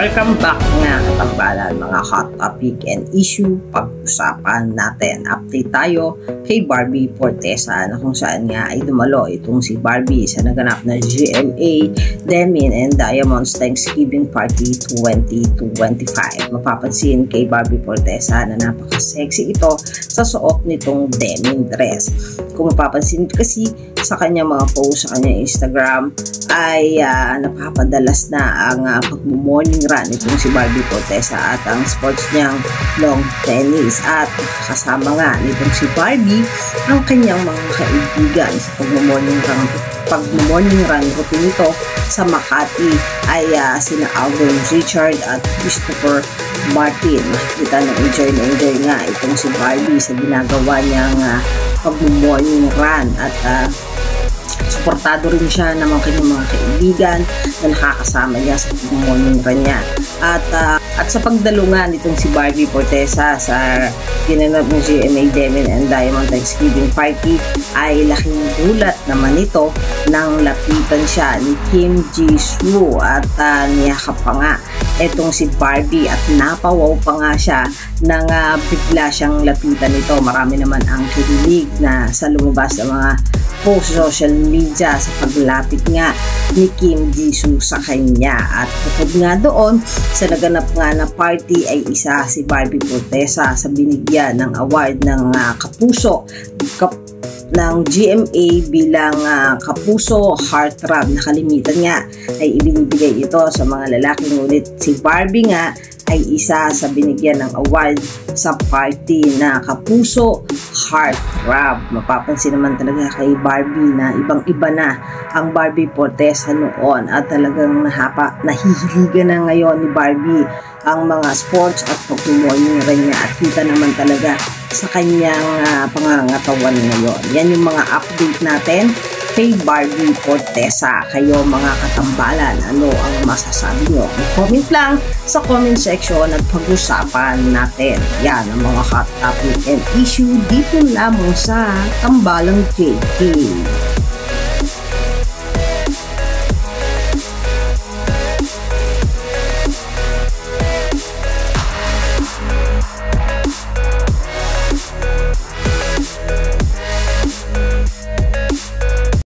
Welcome back nga katambalan, mga hot topic and issue. Pag-usapan natin, update tayo kay Barbie Fortesa na kung saan nga ay dumalo itong si Barbie sa naganap na GMA Demi and Diamonds Thanksgiving Party 2025. Mapapansin kay Barbie Fortesa na napaka-sexy ito sa suot nitong denim dress. Kung mapapansin kasi sa kanyang mga post sa kanyang Instagram ay napapadalas na ang pag-morning run itong si Barbie Fortesa at ang sports niyang long tennis, at kasama nga nitong si Barbie ang kanyang mga kaibigan sa pag-morning run routine nito sa Makati ay sina Alvin Richard at Christopher Martin. Makikita na enjoy nga itong si Barbie sa ginagawa niyang pag-morning run, at suportado rin siya ng mga kanyang mga kaibigan na nakakasama niya sa morning run niya. At sa pagdalungan nitong si Barbie Fortesa sa ginanap ng GMA Demi and Diamond Thanksgiving Party ay laking gulat naman ito nang lapitan siya ni Kim Jiswoo at niyakap pa nga etong si Barbie at napawaw pa nga siya nang bigla siyang lapitan nito. Marami naman ang kinilig na sa lumabas ng mga post social media sa paglapit nga ni Kim Jisoo sa kanya. At bukod nga doon sa naganap nga na party ay isa si Barbie Fortesa sa binigyan ng award ng Kapuso ng GMA bilang Kapuso Heartthrob na kalimitan nga ay ibinibigay ito sa mga lalaki, ngunit si Barbie nga ay isa sa binigyan ng award sa party na Kapuso Heartthrob. Mapapansin naman talaga kay Barbie na ibang-iba na ang Barbie Fortesa noon, at talagang nahihiligan na ngayon ni Barbie ang mga sports at pag-morning run niya, at kita naman talaga sa kanyang pangangatawan ngayon. Yan yung mga update natin kay Barbie Fortesa. Kayo mga katambalan, ano ang masasabi nyo? Comment lang sa comment section at pag-usapan natin. Yan ang mga hot topic and issue dito lamang sa Tambalang JK.